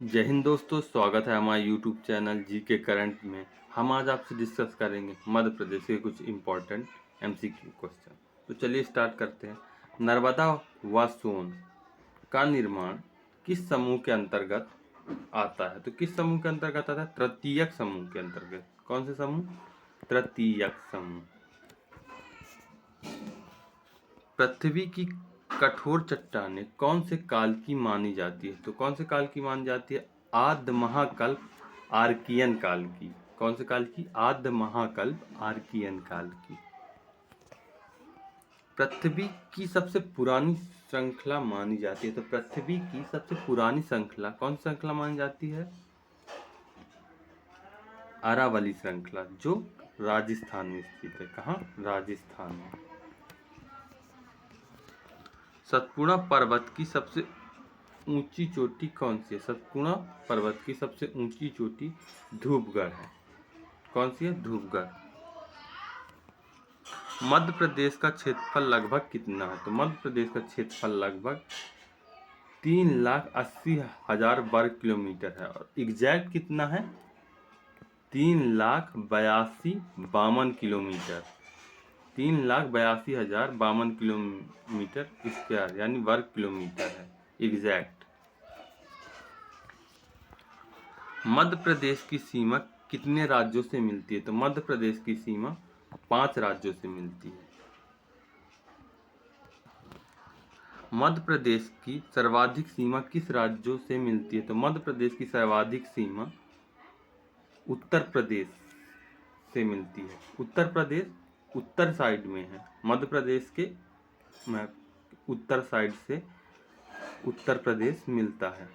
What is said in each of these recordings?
जय हिंद दोस्तों, स्वागत है हमारे यूट्यूब चैनल जी के करंट में। हम आज आपसे डिस्कस करेंगे मध्य प्रदेश के कुछ इम्पोर्टेंट एमसीक्यू क्वेश्चन। तो चलिए स्टार्ट करते हैं। नर्मदा व सोन का निर्माण किस समूह के अंतर्गत आता है? तो किस समूह के अंतर्गत आता है? तृतीयक समूह के अंतर्गत। कौन से समूह? तृतीयक समूह। पृथ्वी की कठोर चट्टानें कौन से काल की मानी जाती है? तो कौन से काल की मानी जाती है? आद्य महाकल्प आर्कियन काल की। कौन से काल की? आद्य महाकल्प आर्कियन काल की। पृथ्वी की सबसे पुरानी श्रृंखला मानी जाती है। तो पृथ्वी की सबसे पुरानी श्रृंखला कौन सी श्रृंखला मानी जाती है? अरावली श्रृंखला, जो राजस्थान में स्थित है। कहाँ? राजस्थान में। सतपुड़ा पर्वत की सबसे ऊंची चोटी कौन सी है? सतपुड़ा पर्वत की सबसे ऊंची चोटी धूपगढ़ है। कौन सी है? धूपगढ़। मध्य प्रदेश का क्षेत्रफल लगभग कितना है? तो मध्य प्रदेश का क्षेत्रफल लगभग 3,80,000 वर्ग किलोमीटर है। और एग्जैक्ट कितना है? 3,82,52 किलोमीटर। 3,82,052 किलोमीटर स्क्वायर यानी वर्ग किलोमीटर है एग्जैक्ट। मध्य प्रदेश की सीमा कितने राज्यों से मिलती है? तो मध्य प्रदेश की सीमा 5 राज्यों से मिलती है। मध्य प्रदेश की सर्वाधिक सीमा किस राज्यों से मिलती है? तो मध्य प्रदेश की सर्वाधिक सीमा उत्तर प्रदेश से मिलती है। उत्तर प्रदेश उत्तर साइड में है। मध्य प्रदेश के उत्तर साइड से उत्तर प्रदेश मिलता है।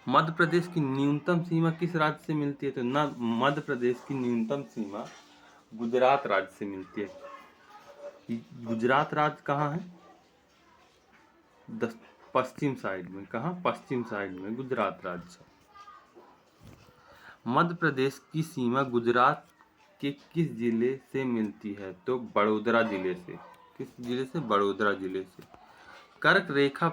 मध्य प्रदेश की न्यूनतम सीमा किस राज्य से मिलती है? तो न मध्य प्रदेश की न्यूनतम सीमा गुजरात राज्य से मिलती है। गुजरात राज्य कहाँ है? पश्चिम साइड में। कहाँ? पश्चिम साइड में गुजरात राज्य। मध्य प्रदेश की सीमा गुजरात के किस जिले से मिलती है? तो बड़ोदरा जिले से। किस जिले से? बड़ोदरा जिले से। कर्क रेखा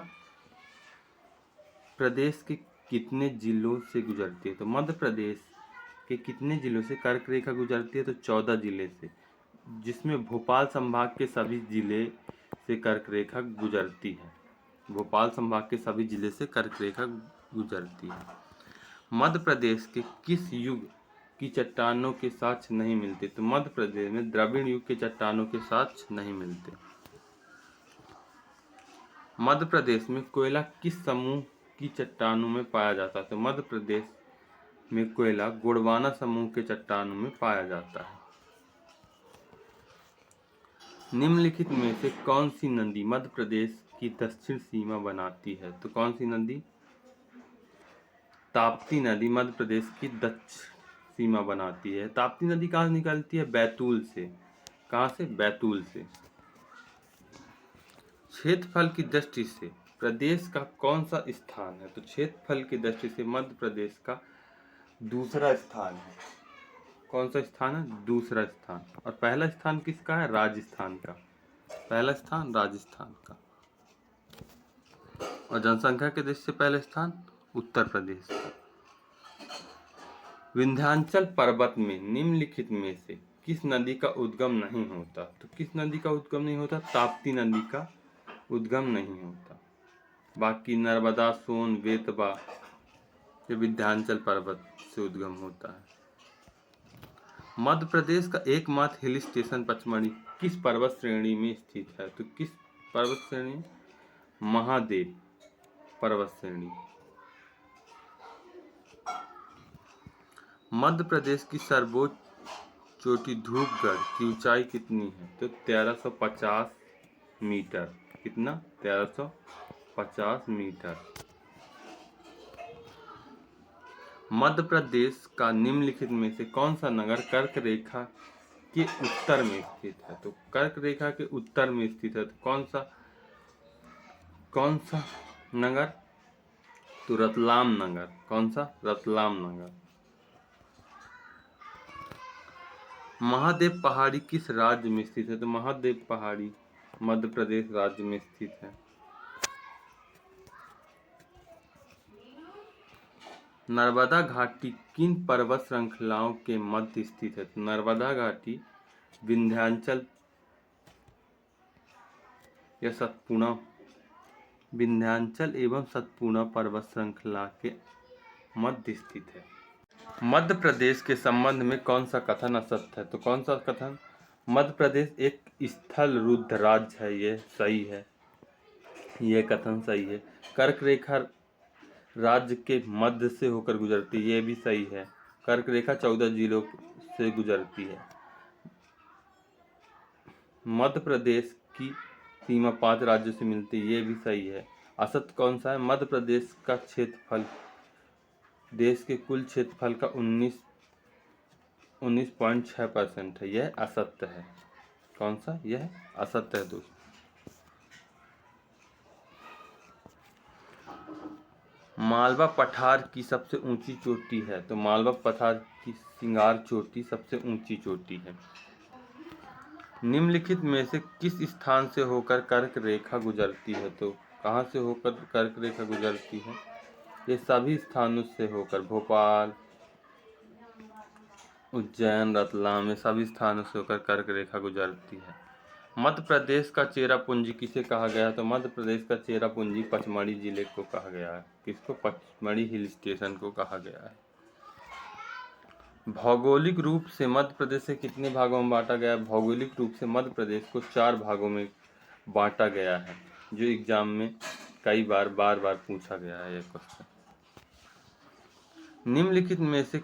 प्रदेश के कितने जिलों से गुजरती है? तो मध्य प्रदेश के कितने जिलों से कर्क रेखा गुजरती है? तो 14 जिले से, जिसमें भोपाल संभाग के सभी जिले से कर्क रेखा गुजरती है। भोपाल संभाग के सभी जिले से कर्क रेखा गुजरती है। मध्य प्रदेश के किस युग की चट्टानों के साक्ष्य नहीं मिलते? तो मध्य प्रदेश में द्रविड़ युग के चट्टानों के साक्ष्य नहीं मिलते। मध्य प्रदेश में कोयला किस समूह की चट्टानों में पाया जाता है? तो मध्य प्रदेश में कोयला गोंडवाना समूह के चट्टानों में पाया जाता है। निम्नलिखित में से कौन सी नदी मध्य प्रदेश की दक्षिण सीमा बनाती है? तो कौन सी नदी? ताप्ती नदी मध्य प्रदेश की दक्षिण सीमा बनाती है। ताप्ती नदी कहाँ से निकलती है? बैतूल से। कहाँ से? बैतूल से। क्षेत्रफल की दृष्टि से प्रदेश का कौन सा स्थान है? तो क्षेत्रफल की दृष्टि से मध्य प्रदेश का दूसरा स्थान है। कौन सा स्थान है? दूसरा स्थान। और पहला स्थान किसका है? राजस्थान का। पहला स्थान राजस्थान का। और जनसंख्या के दृष्टि से पहला स्थान उत्तर प्रदेश का। विंध्याचल पर्वत में निम्नलिखित में से किस नदी का उद्गम नहीं होता? तो किस नदी का उद्गम नहीं होता? ताप्ती नदी का उद्गम नहीं होता। बाकी नर्मदा, सोन, बेतवा ये विंध्याचल पर्वत से उद्गम होता है। मध्य प्रदेश का एकमात्र हिल स्टेशन पचमढ़ी किस पर्वत श्रेणी में स्थित है? तो किस पर्वत श्रेणी? महादेव पर्वत श्रेणी। मध्य प्रदेश की सर्वोच्च चोटी धूपगढ़ की ऊंचाई कितनी है? तो 1350 मीटर। कितना? 1350 मीटर। मध्य प्रदेश का निम्नलिखित में से कौन सा नगर कर्क रेखा के उत्तर में स्थित है? तो कर्क रेखा के उत्तर में स्थित है। तो कौन सा नगर? तो रतलाम नगर। कौन सा? रतलाम नगर। महादेव पहाड़ी किस राज्य में स्थित है? तो महादेव पहाड़ी मध्य प्रदेश राज्य में स्थित है। नर्मदा घाटी किन पर्वत श्रृंखलाओं के मध्य स्थित है? तो नर्मदा घाटी विंध्याचल या सतपुड़ा, विंध्याचल एवं सतपुड़ा पर्वत श्रृंखला के मध्य स्थित है। मध्य प्रदेश के संबंध में कौन सा कथन असत्य है? तो कौन सा कथन? मध्य प्रदेश एक स्थल रुद्ध राज्य है, ये सही है, ये कथन सही है। कर्क रेखा राज्य के मध्य से होकर गुजरती है, ये भी सही है। कर्क रेखा 14 जिलों से गुजरती है। मध्य प्रदेश की सीमा 5 राज्यों से मिलती है, ये भी सही है। असत्य कौन सा है? मध्य प्रदेश का क्षेत्रफल देश के कुल क्षेत्रफल का 19.6% है, यह असत्य है। कौन सा? यह असत्य है दोस्तों। मालवा पठार की सबसे ऊंची चोटी है? तो मालवा पठार की सिंगार चोटी सबसे ऊंची चोटी है। निम्नलिखित में से किस स्थान से होकर कर्क रेखा गुजरती है? तो कहाँ से होकर कर्क रेखा गुजरती है? ये सभी स्थानों से होकर, भोपाल, उज्जैन, रतलाम, ये सभी स्थानों से होकर कर्क रेखा गुजरती है। मध्य प्रदेश का चेरापूंजी किसे कहा गया है? तो मध्य प्रदेश का चेरापूंजी पचमढ़ी जिले को कहा गया है। किसको? पचमढ़ी हिल स्टेशन को कहा गया है। भौगोलिक रूप से मध्य प्रदेश से कितने भागों में बांटा गया है? भौगोलिक रूप से मध्य प्रदेश को 4 भागों में बांटा गया है, जो एग्जाम में कई बार बार पूछा गया है ये क्वेश्चन। निम्नलिखित में से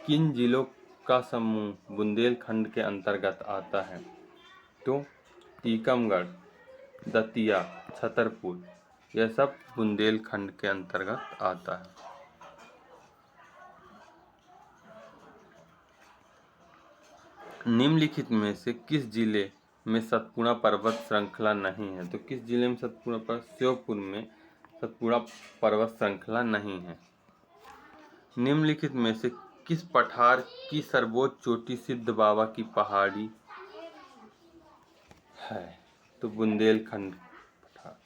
किन जिलों का समूह बुंदेलखंड के अंतर्गत आता है? तो टीकमगढ़, दतिया, छतरपुर, यह सब बुंदेलखंड के अंतर्गत आता है। निम्नलिखित में से किस जिले में सतपुड़ा पर्वत श्रृंखला नहीं है? तो किस जिले में सतपुड़ा पर्वत? श्योपुर में सतपुड़ा पर्वत श्रृंखला नहीं है। निम्नलिखित में से किस पठार की सर्वोच्च चोटी सिद्ध बाबा की पहाड़ी है? तो बुंदेलखंड पठार।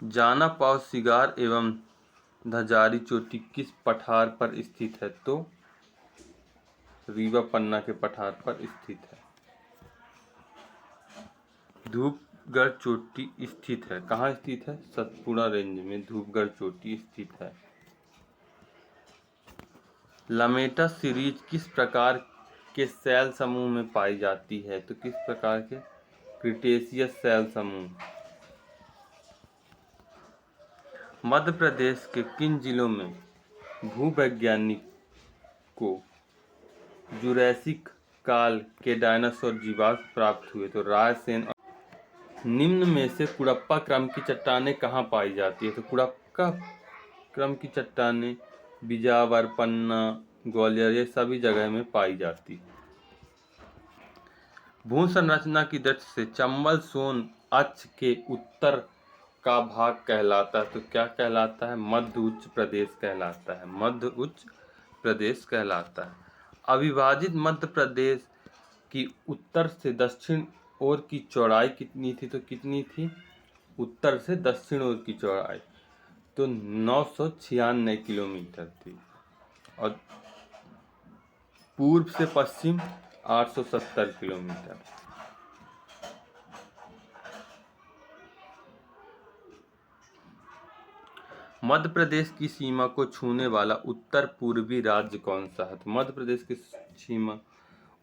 जाना पाव सिगार एवं धजारी चोटी किस पठार पर स्थित है? तो रीवा पन्ना के पठार पर स्थित है। धूपगढ़ चोटी स्थित है, कहाँ स्थित है? सतपुड़ा रेंज में धूपगढ़ चोटी स्थित है। लमेटा सीरीज किस प्रकार के सेल समूह में पाई जाती है? तो किस प्रकार के? क्रिटेशियस सेल समूह। मध्य प्रदेश के किन जिलों में भूवैज्ञानिक को जुरैसिक काल के डायनासोर जीवाश्म प्राप्त हुए? तो रायसेन। निम्न में से कुड़प्पा क्रम की चट्टानें कहाँ पाई जाती है? तो कुड़प्पा क्रम की चट्टानें बिजावर, पन्ना, ग्वालियर, ये सभी जगह में पाई जाती है। भू संरचना की दृष्टि से चंबल सोन अक्ष के उत्तर का भाग कहलाता है। तो क्या कहलाता है? मध्य उच्च प्रदेश कहलाता है। मध्य उच्च प्रदेश कहलाता है। अविभाजित मध्य प्रदेश की उत्तर से दक्षिण ओर की चौड़ाई कितनी थी? तो कितनी थी? उत्तर से दक्षिण ओर की चौड़ाई तो 996 किलोमीटर थी, और पूर्व से पश्चिम 870 किलोमीटर। मध्य प्रदेश की सीमा को छूने वाला उत्तर पूर्वी राज्य कौन सा है? तो मध्य प्रदेश की सीमा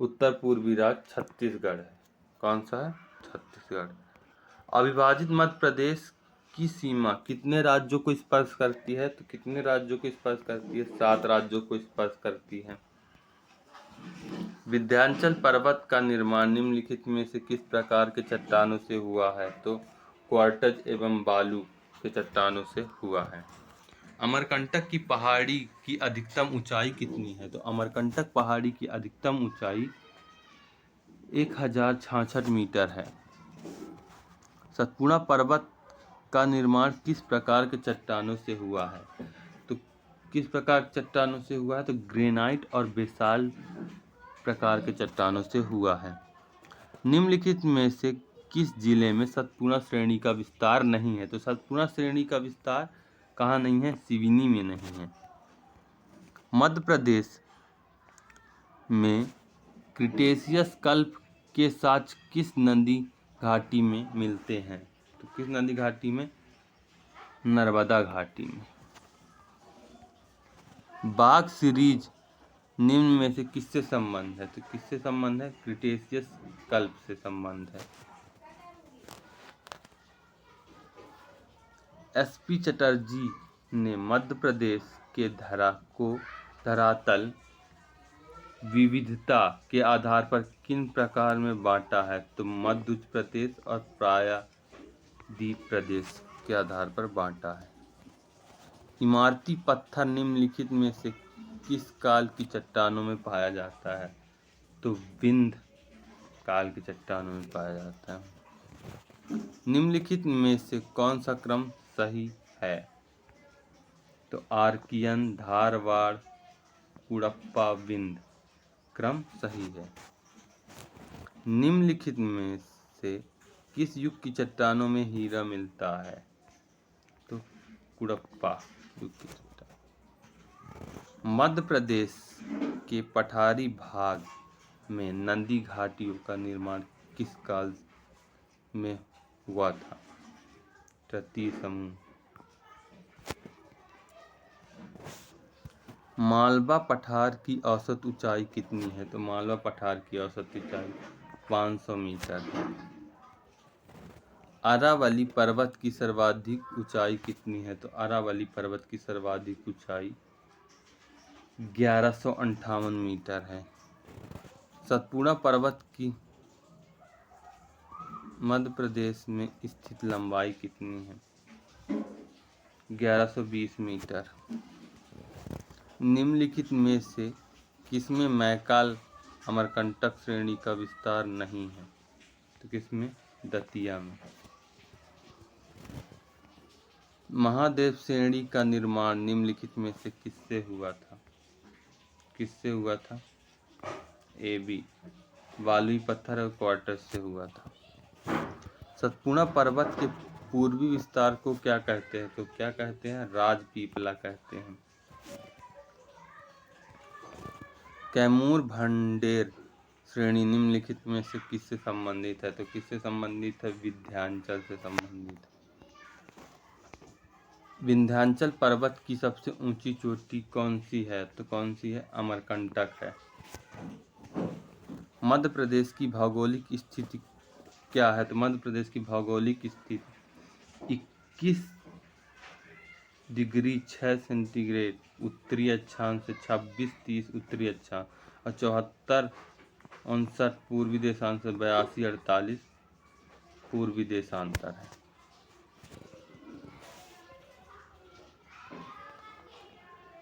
उत्तर पूर्वी राज्य छत्तीसगढ़ है। कौन सा है? छत्तीसगढ़। अविभाजित मध्य प्रदेश की सीमा कितने राज्यों को स्पर्श करती है? तो कितने राज्यों को स्पर्श करती है? 7 राज्यों को स्पर्श करती है। विंध्याचल पर्वत का निर्माण निम्नलिखित में से किस प्रकार के चट्टानों से हुआ है? तो क्वार्ट्ज एवं बालू के चट्टानों से हुआ है। अमरकंटक की पहाड़ी की अधिकतम ऊंचाई कितनी है? तो अमरकंटक पहाड़ी की अधिकतम ऊंचाई 1066 मीटर है। सतपुड़ा पर्वत का निर्माण किस प्रकार के चट्टानों से हुआ है? तो किस प्रकार के चट्टानों से हुआ है? तो ग्रेनाइट और बेसाल्ट प्रकार के चट्टानों से हुआ है। निम्नलिखित में से किस जिले में सतपुड़ा श्रेणी का विस्तार नहीं है? तो सतपुड़ा श्रेणी का विस्तार कहाँ नहीं है? सिवनी में नहीं है। मध्य प्रदेश में क्रिटेशियस कल्प के साक्ष्य किस नदी घाटी में मिलते हैं? तो किस नदी घाटी में? नर्मदा घाटी में। बाघ सीरीज निम्न में से किससे संबंध है? तो किससे संबंध है? क्रिटेशियस कल्प से संबंध है। एसपी चटर्जी ने मध्य प्रदेश के धरातल विविधता के आधार पर किन प्रकार में बांटा है? तो मध्य उच्च प्रदेश और प्रायद्वीप प्रदेश के आधार पर बांटा है। इमारती पत्थर निम्नलिखित में से किस काल की चट्टानों में पाया जाता है? तो विंध्य काल की चट्टानों में पाया जाता है। निम्नलिखित में से कौन सा क्रम सही है? तो आर्कियन, धारवाड़, कुड़प्पा, विंध्य क्रम सही है। निम्नलिखित में से किस युग की चट्टानों में हीरा मिलता है? तो कुड़प्पा युग की चट्टान। मध्य प्रदेश के पठारी भाग में नदी घाटियों का निर्माण किस काल में हुआ था? तृतीय समूह। मालवा पठार की औसत ऊंचाई कितनी है? तो मालवा पठार की औसत ऊंचाई 500 मीटर है। अरावली पर्वत की सर्वाधिक ऊंचाई कितनी है? तो अरावली पर्वत की सर्वाधिक ऊंचाई 1158 मीटर है। सतपुड़ा पर्वत की मध्य प्रदेश में स्थित लंबाई कितनी है? 1120 मीटर। निम्नलिखित में से किसमें मैकाल अमरकंटक श्रेणी का विस्तार नहीं है? तो किसमें? दतिया में। महादेव श्रेणी का निर्माण निम्नलिखित में से किससे हुआ था? किससे हुआ था? ए बी बालुई पत्थर और क्वार्टज से हुआ था। सतपुड़ा पर्वत के पूर्वी विस्तार को क्या कहते हैं? तो क्या कहते हैं? राजपीपला कहते हैं। कैमूर भांडेर श्रेणी निम्नलिखित में से किससे संबंधित है? तो किससे संबंधित है? विंध्याचल से संबंधित है। विंध्याचल पर्वत की सबसे ऊंची चोटी कौन सी है? तो कौन सी है? अमरकंटक है। मध्य प्रदेश की भौगोलिक स्थिति क्या है? तो मध्य प्रदेश की भौगोलिक स्थिति 21 डिग्री 6 सेंटीग्रेड उत्तरी अक्षांश से 26-30 उत्तरी अक्षांश और 74-59 पूर्वी देशांश से 82-48 पूर्वी देशांतर है।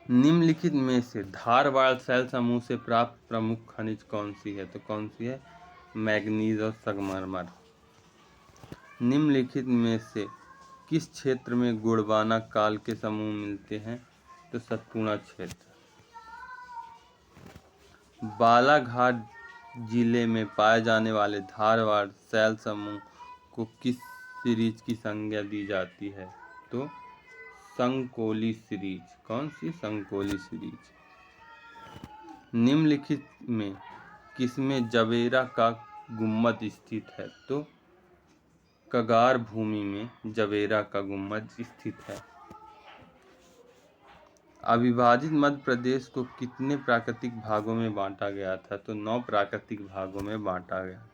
निम्नलिखित में से धारवाड़ शैल समूह से प्राप्त प्रमुख खनिज कौन सी है? तो कौन सी है? मैग्नीज और संगमरमर। निम्नलिखित में से किस क्षेत्र में गोंडवाना काल के समूह मिलते हैं? तो सतपुड़ा क्षेत्र। बालाघाट जिले में पाए जाने वाले धारवाड़ शैल समूह को किस सीरीज की संज्ञा दी जाती है? तो संकोली सीरीज। कौन सी? संकोली सीरीज। निम्नलिखित में किसमें जवेरा का गुम्बद स्थित है? तो कगार भूमि में जवेरा का गुम्बद स्थित है। अविभाजित मध्य प्रदेश को कितने प्राकृतिक भागों में बांटा गया था? तो 9 प्राकृतिक भागों में बांटा गया था।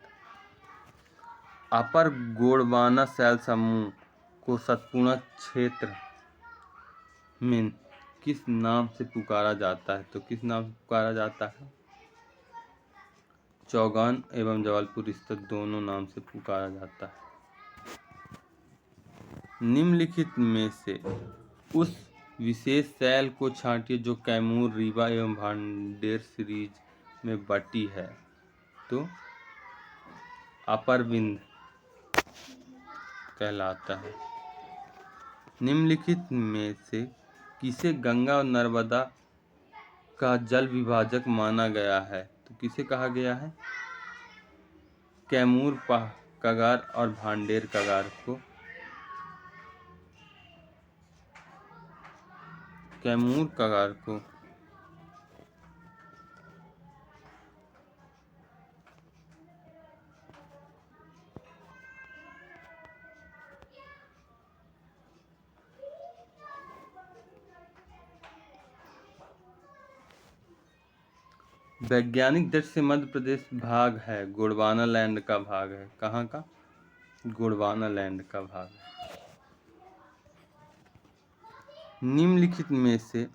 अपर गोंडवाना शैल समूह को सतपुड़ा क्षेत्र में किस नाम से पुकारा जाता है? तो किस नाम से पुकारा जाता है? चौगान एवं जबलपुर स्थित दोनों नाम से पुकारा जाता है। निम्नलिखित में से उस विशेष शैल को छांटिए जो कैमूर, रीवा एवं भांडेर सीरीज में बटी है। तो अपर विंध्य कहलाता है। निम्नलिखित में से किसे गंगा और नर्मदा का जल विभाजक माना गया है? तो किसे कहा गया है? कैमूर कगार और भांडेर कगार को कैमूर कगार को वैज्ञानिक दृष्टि से मध्य प्रदेश भाग है, गोंडवाना लैंड का भाग है। कहाँ का? गोंडवाना लैंड का भाग है। निम्नलिखित में से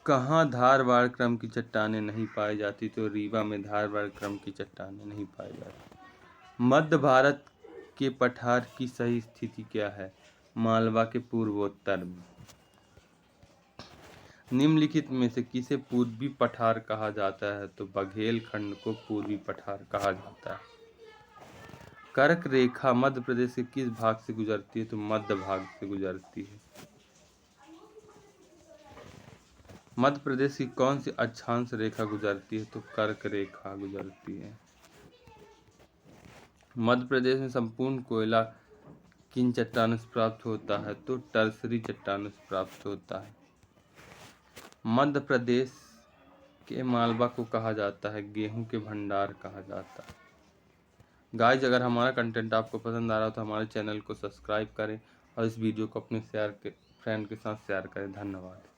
कहाँ धारवाड़ क्रम की चट्टानें नहीं पाई जाती? तो रीवा में धारवाड़ क्रम की चट्टानें नहीं पाई जाती। मध्य भारत के पठार की सही स्थिति क्या है? मालवा के पूर्वोत्तर में। निम्नलिखित में से किसे पूर्वी पठार कहा जाता है? तो बघेल खंड को पूर्वी पठार कहा जाता है। कर्क रेखा मध्य प्रदेश के किस भाग से गुजरती है? तो मध्य भाग से गुजरती है। मध्य प्रदेश की कौन सी अक्षांश रेखा गुजरती है? तो कर्क रेखा गुजरती है। मध्य प्रदेश में संपूर्ण कोयला किन चट्टानों से प्राप्त होता है? तो टर्सरी चट्टानों से प्राप्त होता है। मध्य प्रदेश के मालवा को कहा जाता है गेहूं के भंडार कहा जाता है। गाइज, अगर हमारा कंटेंट आपको पसंद आ रहा हो तो हमारे चैनल को सब्सक्राइब करें और इस वीडियो को अपने फ्रेंड के साथ शेयर करें। धन्यवाद।